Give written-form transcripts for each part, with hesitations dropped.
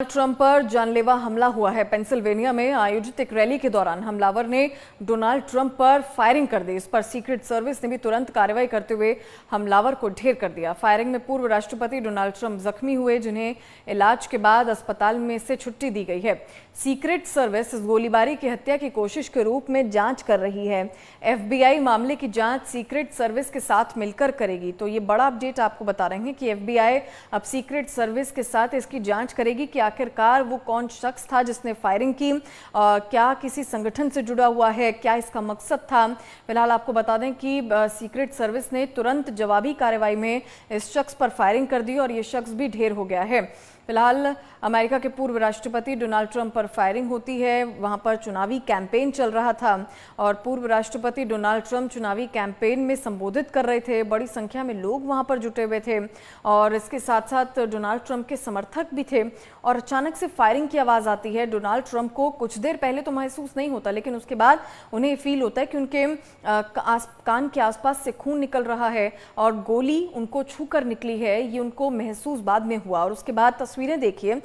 Trump पर जानलेवा हमला हुआ है। पेंसिल्वेनिया में आयोजित एक रैली के दौरान हमलावर ने डोनाल्ड ट्रंप पर फायरिंग कर दी। इस पर सीक्रेट सर्विस ने भी तुरंत कार्रवाई करते हुए हमलावर को ढेर कर दिया। फायरिंग में पूर्व राष्ट्रपति डोनाल्ड ट्रंप जख्मी हुए, जिन्हें इलाज के बाद अस्पताल में से छुट्टी दी गई है। सीक्रेट सर्विस इस गोलीबारी की हत्या की कोशिश के रूप में जांच कर रही है। FBI मामले की जांच सीक्रेट सर्विस के साथ मिलकर करेगी। तो ये बड़ा अपडेट आपको बता रहे हैं कि FBI अब सीक्रेट सर्विस के साथ इसकी जांच करेगी कि आखिरकार वो कौन शख्स था जिसने फायरिंग की, क्या किसी संगठन से जुड़ा हुआ है, क्या इसका मकसद था। फिलहाल आपको बता दें कि सीक्रेट सर्विस ने तुरंत जवाबी कार्रवाई में इस शख्स पर फायरिंग कर दी और ये शख्स भी ढेर हो गया है। फिलहाल अमेरिका के पूर्व राष्ट्रपति डोनाल्ड ट्रंप पर फायरिंग होती है। वहां पर चुनावी कैंपेन चल रहा था और पूर्व राष्ट्रपति डोनाल्ड ट्रंप चुनावी कैंपेन में संबोधित कर रहे थे। बड़ी संख्या में लोग वहां पर जुटे हुए थे और इसके साथ साथ डोनाल्ड ट्रंप के समर्थक भी थे और अचानक से फायरिंग की आवाज़ आती है। डोनाल्ड ट्रंप को कुछ देर पहले तो महसूस नहीं होता, लेकिन उसके बाद उन्हें फील होता है कि उनके कान के आसपास से खून निकल रहा है और गोली उनको छूकर निकली है। ये उनको महसूस बाद में हुआ और उसके बाद तस्वीरें देखिए।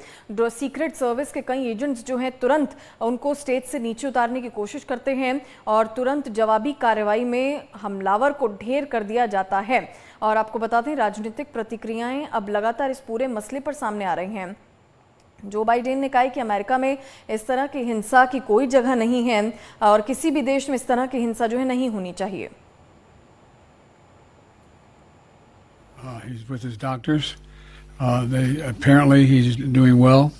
सीक्रेट सर्विस के कई एजेंट्स जो हैं तुरंत उनको स्टेज से नीचे उतारने की कोशिश करते हैं और तुरंत जवाबी कार्रवाई में हमलावर को ढेर कर दिया जाता है। और आपको बताते हैं, राजनीतिक प्रतिक्रियाएं अब लगातार इस पूरे मसले पर सामने आ रही हैं। जो बाइडेन ने कहा कि अमेरिका में इस तरह की हिंसा की कोई जगह नहीं है और किसी भी देश में इस तरह की हिंसा जो है नहीं होनी चाहिए। He's with his doctors. Apparently he's doing well.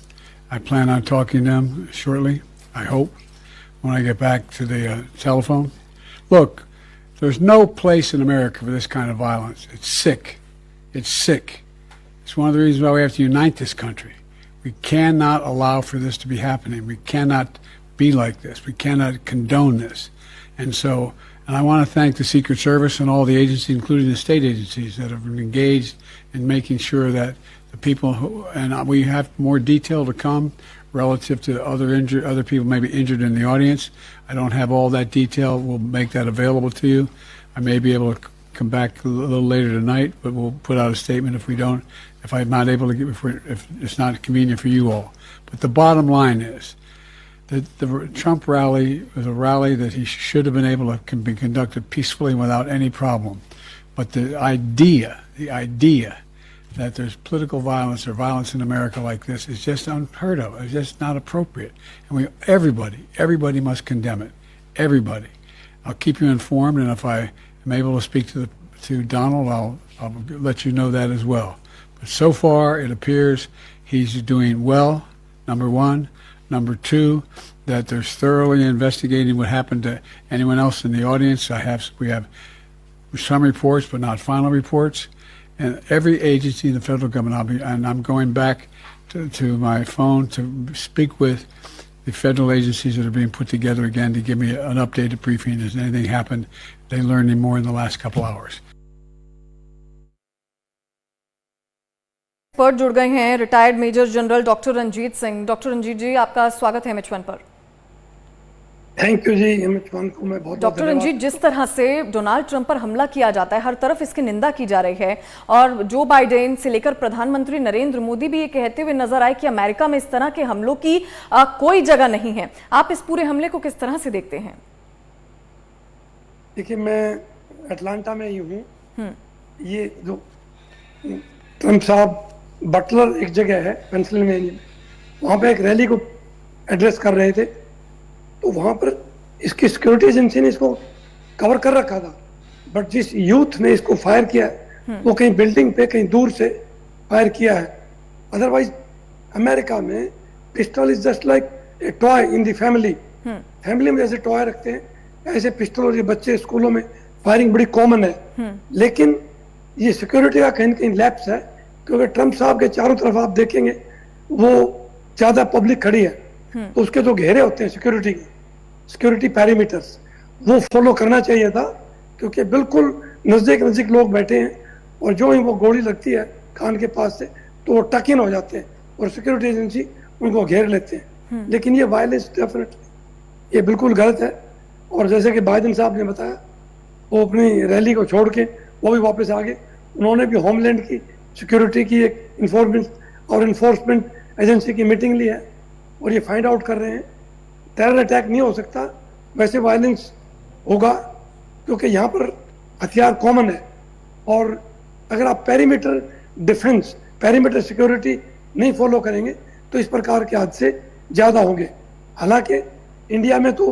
I plan on talking to them shortly, I hope, when I get back to the telephone. Look, there's no place in America for this kind of violence. It's sick. It's sick. It's one of the reasons why we have to unite this country. We cannot allow for this to be happening. We cannot be like this. We cannot condone this. And I want to thank the Secret Service and all the agencies, including the state agencies, that have been engaged in making sure that the people who, and we have more detail to come relative to other people maybe injured in the audience. I don't have all that detail. We'll make that available to you. I may be able to come back a little later tonight, but we'll put out a statement if I'm not able to if it's not convenient for you all. But the bottom line is that the Trump rally was a rally that he should have been able to be conducted peacefully without any problem. But the idea that there's political violence or violence in America like this is just unheard of. It's just not appropriate. And everybody must condemn it. Everybody. I'll keep you informed, and if I am able to speak to Donald, I'll let you know that as well. But so far, it appears he's doing well, number one. Number two, that they're thoroughly investigating what happened to anyone else in the audience. We have some reports, but not final reports. And every agency in the federal government, I'm going back to my phone to speak with the federal agencies that are being put together again to give me an updated briefing. Has anything happened? They learned any more in the last couple hours. पर जुड़ गए हैं retired major general doctor Ranjit Singh. Doctor Ranjit ji, आपका स्वागत है एमएच1 पर। Thank you जी। एमएच1 को मैं बहुत डॉक्टर रंजीत, जिस तरह से डोनाल्ड ट्रंप पर हमला किया जाता है, हर तरफ इसकी निंदा की जा रही है और जो बाइडेन से लेकर प्रधानमंत्री नरेंद्र मोदी भी ये कहते हुए नजर आए कि अमेरिका में इस तरह के हमलों की कोई जगह नहीं है। आप इस पूरे हमले को किस तरह से देखते हैं? देखिए, मैं अटलांटा में ही हूँ। ये जो ट्रंप साहब बटलर एक जगह है पेंसिल्वेनिया में, वहाँ पे एक रैली को एड्रेस कर रहे थे, तो वहाँ पर इसकी सिक्योरिटी एजेंसी ने इसको कवर कर रखा था। बट जिस यूथ ने इसको फायर किया है वो कहीं बिल्डिंग पे कहीं दूर से फायर किया है। अदरवाइज अमेरिका में pistil is just like a toy in the family. Family में जैसे टॉय रखते हैं ऐसे पिस्टल, और ये बच्चे स्कूलों में फायरिंग बड़ी कॉमन है। लेकिन ये सिक्योरिटी का कहीं ना कहीं लैप्स है, क्योंकि ट्रंप साहब के चारों तरफ आप देखेंगे वो ज्यादा पब्लिक खड़ी है, तो उसके जो घेरे होते हैं सिक्योरिटी पैरामीटर्स, वो फॉलो करना चाहिए था, क्योंकि बिल्कुल नजदीक लोग बैठे हैं और जो ही वो गोली लगती है कान के पास से तो वो टक इन हो जाते हैं और सिक्योरिटी एजेंसी उनको घेर लेते हैं। लेकिन ये वायलेंस डेफिनेटली ये बिल्कुल गलत है। और जैसे कि बाइडेन साहब ने बताया, वो अपनी रैली को छोड़ के वो भी वापस आ गए। उन्होंने भी होमलैंड की सिक्योरिटी की एक इन्फोर्समेंट एजेंसी की मीटिंग ली है और ये फाइंड आउट कर रहे हैं। टेरर अटैक नहीं हो सकता, वैसे वायलेंस होगा, क्योंकि यहाँ पर हथियार कॉमन है। और अगर आप पेरीमीटर डिफेंस, पेरीमीटर सिक्योरिटी नहीं फॉलो करेंगे तो इस प्रकार के हादसे ज़्यादा होंगे। हालांकि इंडिया में तो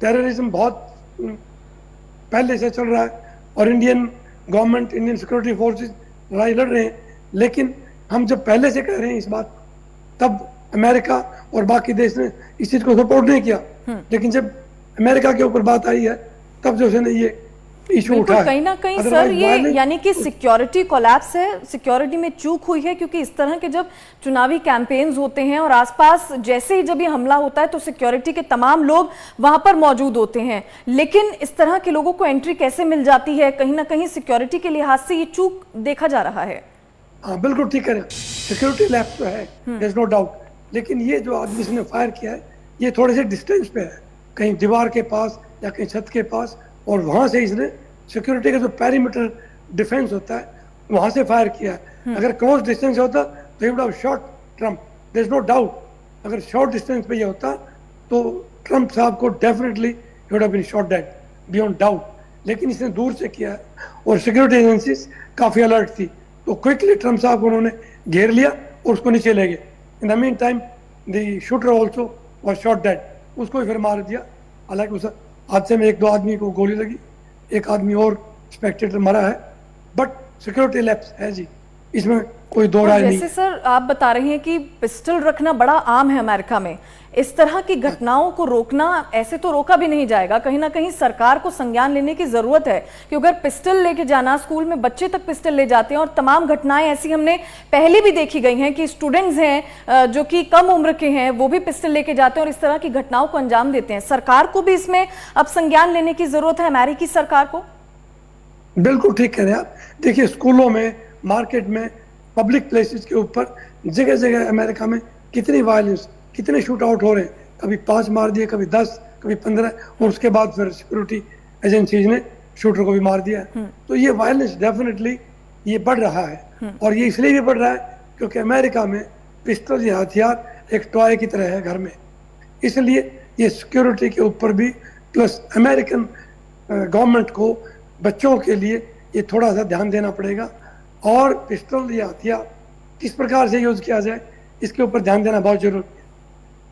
टेररिज्म बहुत पहले से चल रहा है और Indian government, Indian security forces लड़ाई लड़ रहे हैं, लेकिन हम जब पहले से कह रहे हैं इस बात, तब अमेरिका और बाकी देश ने इस चीज को सपोर्ट नहीं किया। लेकिन जब अमेरिका के ऊपर बात आई है तब जो है ये इशू उठा है। कहीं ना कहीं सर ये यानी कि सिक्योरिटी कोलैप्स है, सिक्योरिटी में चूक हुई है, क्योंकि इस तरह के जब चुनावी कैंपेन्स होते हैं और आसपास जैसे ही जब ये हमला होता है तो सिक्योरिटी के तमाम लोग वहां पर मौजूद होते हैं, लेकिन इस तरह के लोगों को एंट्री कैसे मिल जाती है? कहीं ना कहीं सिक्योरिटी के लिहाज से ये चूक देखा जा रहा है। हाँ बिल्कुल ठीक है, सिक्योरिटी लैप्स तो है, देयर इज नो डाउट, लेकिन ये जो आदमी इसने फायर किया है ये थोड़े से डिस्टेंस पे है, कहीं दीवार के पास या कहीं छत के पास, और वहां से इसने सिक्योरिटी का जो पेरीमीटर डिफेंस होता है वहां से फायर किया है। अगर क्लोज डिस्टेंस होता तो he would have shot Trump, there is no doubt. अगर शॉर्ट डिस्टेंस पे ये होता तो ट्रम्प साहब को definitely he would have been shot dead beyond doubt, लेकिन इसने दूर से किया है और सिक्योरिटी एजेंसीज काफी अलर्ट थी, तो क्विकली ट्रम्प साहब को उन्होंने घेर लिया और उसको नीचे ले गए। In the mean time the shooter also was shot dead, उसको भी फिर मार दिया। हालांकि उस हादसे में 1-2 आदमी को गोली लगी, एक आदमी और स्पेक्टेटर मरा है, बट सिक्योरिटी लैप्स है जी, इसमें कोई दो राय नहीं। जैसे सर आप बता रहे हैं कि पिस्टल रखना बड़ा आम है अमेरिका में, इस तरह की घटनाओं को रोकना ऐसे तो रोका भी नहीं जाएगा, कहीं ना कहीं सरकार को संज्ञान लेने की जरूरत है कि अगर पिस्टल लेके जाना, स्कूल में बच्चे तक पिस्टल ले जाते हैं और तमाम घटनाएं ऐसी हमने पहले भी देखी गई हैं कि स्टूडेंट्स हैं जो कि कम उम्र के हैं वो भी पिस्टल लेके जाते हैं और इस तरह की घटनाओं को अंजाम देते हैं। सरकार को भी इसमें अब संज्ञान लेने की जरूरत है, अमेरिकी सरकार को। बिल्कुल ठीक कह रहे हैं आप। देखिए स्कूलों में, मार्केट में, पब्लिक प्लेसेस के ऊपर जगह जगह अमेरिका में कितनी वायलेंस, कितने शूट आउट हो रहे हैं, कभी 5 मार दिए, कभी 10, कभी 15, और उसके बाद फिर सिक्योरिटी एजेंसीज ने शूटर को भी मार दिया। तो ये वायलेंस डेफिनेटली ये बढ़ रहा है, और ये इसलिए भी बढ़ रहा है क्योंकि अमेरिका में पिस्टल या हथियार एक टॉय की तरह है घर में, इसलिए ये सिक्योरिटी के ऊपर भी, प्लस अमेरिकन गवर्नमेंट को बच्चों के लिए ये थोड़ा सा ध्यान देना पड़ेगा, और पिस्टल या हथियार किस प्रकार से यूज किया जाए इसके ऊपर ध्यान देना बहुत जरूरी है।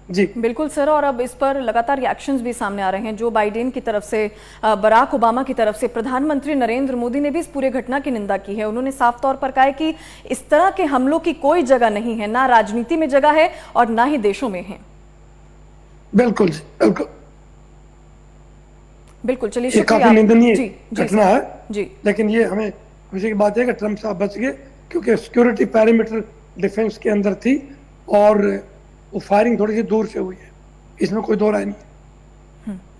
जी बिल्कुल सर, और अब इस पर लगातार रिएक्शंस भी सामने आ रहे हैं, जो बाइडेन की तरफ से, बराक ओबामा की तरफ से, प्रधानमंत्री नरेंद्र मोदी ने भी इस पूरे घटना की निंदा की है। उन्होंने साफ तौर पर कहा है कि इस तरह के हमलों की कोई जगह नहीं है, ना राजनीति में जगह है और ना ही देशों में है। बिल्कुल जी, बिल्कुल बिल्कुल। चलिए ये काफी निंदनीय घटना है जी, लेकिन ये हमें खुशी की बात है कि ट्रम्प साहब बच गए, क्योंकि सिक्योरिटी पेरीमीटर डिफेंस के अंदर थी और वो फायरिंग थोड़ी सी दूर से हुई है, इसमें कोई दो राय नहीं।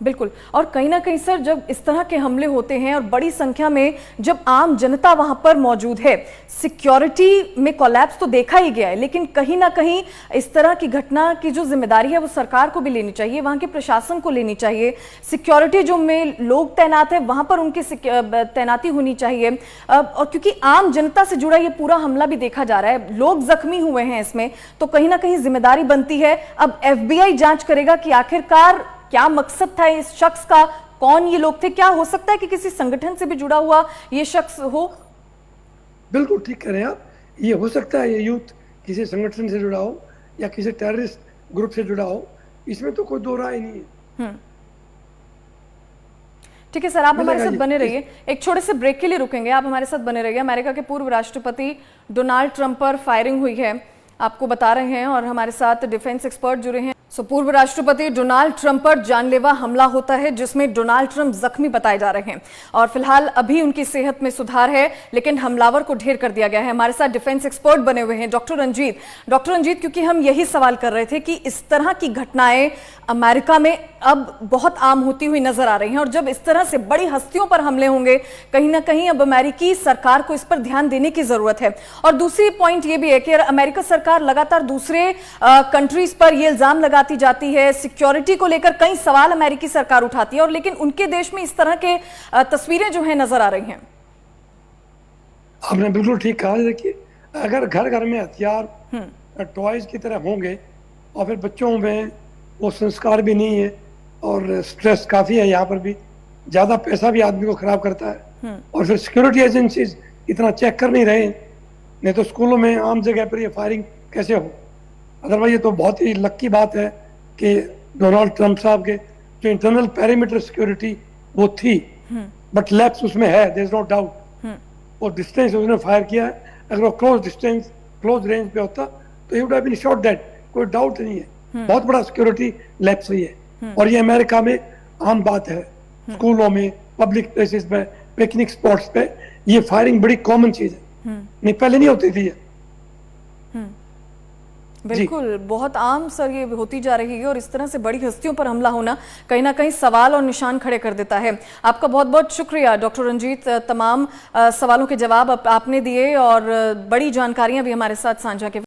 बिल्कुल। और कहीं ना कहीं सर जब इस तरह के हमले होते हैं और बड़ी संख्या में जब आम जनता वहां पर मौजूद है, सिक्योरिटी में कोलैप्स तो देखा ही गया है, लेकिन कहीं ना कहीं इस तरह की घटना की जो जिम्मेदारी है वो सरकार को भी लेनी चाहिए, वहां के प्रशासन को लेनी चाहिए। सिक्योरिटी जो में लोग तैनात है वहां पर उनकी तैनाती होनी चाहिए, और क्योंकि आम जनता से जुड़ा ये पूरा हमला भी देखा जा रहा है, लोग जख्मी हुए हैं इसमें, तो कहीं ना कहीं जिम्मेदारी बनती है। अब FBI जांच करेगा कि आखिरकार क्या मकसद था इस शख्स का, कौन ये लोग थे, क्या हो सकता है कि किसी संगठन से भी जुड़ा हुआ ये शख्स हो। बिल्कुल ठीक कह रहे हैं आप, ये हो सकता है ये यूथ किसी संगठन से जुड़ा हो या किसी टेररिस्ट ग्रुप से जुड़ा हो, इसमें तो कोई दो राय नहीं है। ठीक है सर, आप हमारे साथ बने रहिए, एक छोटे से ब्रेक के लिए रुकेंगे, आप हमारे साथ बने रहिए। अमेरिका के पूर्व राष्ट्रपति डोनाल्ड ट्रंप पर फायरिंग हुई है, आपको बता रहे हैं, और हमारे साथ डिफेंस एक्सपर्ट जुड़े हैं। पूर्व राष्ट्रपति डोनाल्ड ट्रंप पर जानलेवा हमला होता है जिसमें डोनाल्ड ट्रंप जख्मी बताए जा रहे हैं, और फिलहाल अभी उनकी सेहत में सुधार है, लेकिन हमलावर को ढेर कर दिया गया है। हमारे साथ डिफेंस एक्सपर्ट बने हुए हैं डॉक्टर रंजीत। डॉक्टर रंजीत, क्योंकि हम यही सवाल कर रहे थे कि इस तरह की घटनाएं अमेरिका में अब बहुत आम होती हुई नजर आ रही हैं, और जब इस तरह से बड़ी हस्तियों पर हमले होंगे, कहीं ना कहीं अब अमेरिकी सरकार को इस पर ध्यान देने की जरूरत है। और दूसरी पॉइंट ये भी है कि अमेरिका सरकार लगातार दूसरे कंट्रीज पर यह इल्जाम लगाती जाती है, सिक्योरिटी को लेकर कई सवाल अमेरिकी सरकार उठाती है, और लेकिन उनके देश में इस तरह के तस्वीरें जो है नजर आ रही हैं। आपने बिल्कुल ठीक कहा। देखिए अगर घर घर में हथियार टॉयज की तरह होंगे और फिर बच्चों में वो संस्कार भी नहीं है और स्ट्रेस काफ़ी है यहाँ पर भी, ज़्यादा पैसा भी आदमी को ख़राब करता है और फिर सिक्योरिटी एजेंसीज इतना चेक कर नहीं रहे, नहीं तो स्कूलों में आम जगह पर ये फायरिंग कैसे हो। अदरवाइज ये तो बहुत ही लकी बात है कि डोनाल्ड ट्रंप साहब के जो इंटरनल पेरीमीटर सिक्योरिटी वो थी, बट लैप्स उसमें है, देयर इज नो डाउट। वो डिस्टेंस उसने फायर किया है, अगर वो क्लोज डिस्टेंस क्लोज रेंज पे होता तो he would have been shot dead, कोई डाउट नहीं है। बहुत बड़ा सिक्योरिटी लैप्स हुई है और ये अमेरिका में आम बात है, स्कूलों में, पब्लिक प्लेसेस पे, पिकनिक स्पॉट्स पे ये फायरिंग बड़ी कॉमन चीज है, नहीं पहले नहीं होती थी ये। बिल्कुल, बहुत आम सर ये होती जा रही है और इस तरह से बड़ी हस्तियों पर हमला होना कहीं ना कहीं सवाल और निशान खड़े कर देता है। आपका बहुत बहुत शुक्रिया डॉक्टर रंजीत, तमाम सवालों के जवाब आपने दिए और बड़ी जानकारियां भी हमारे साथ साझा की।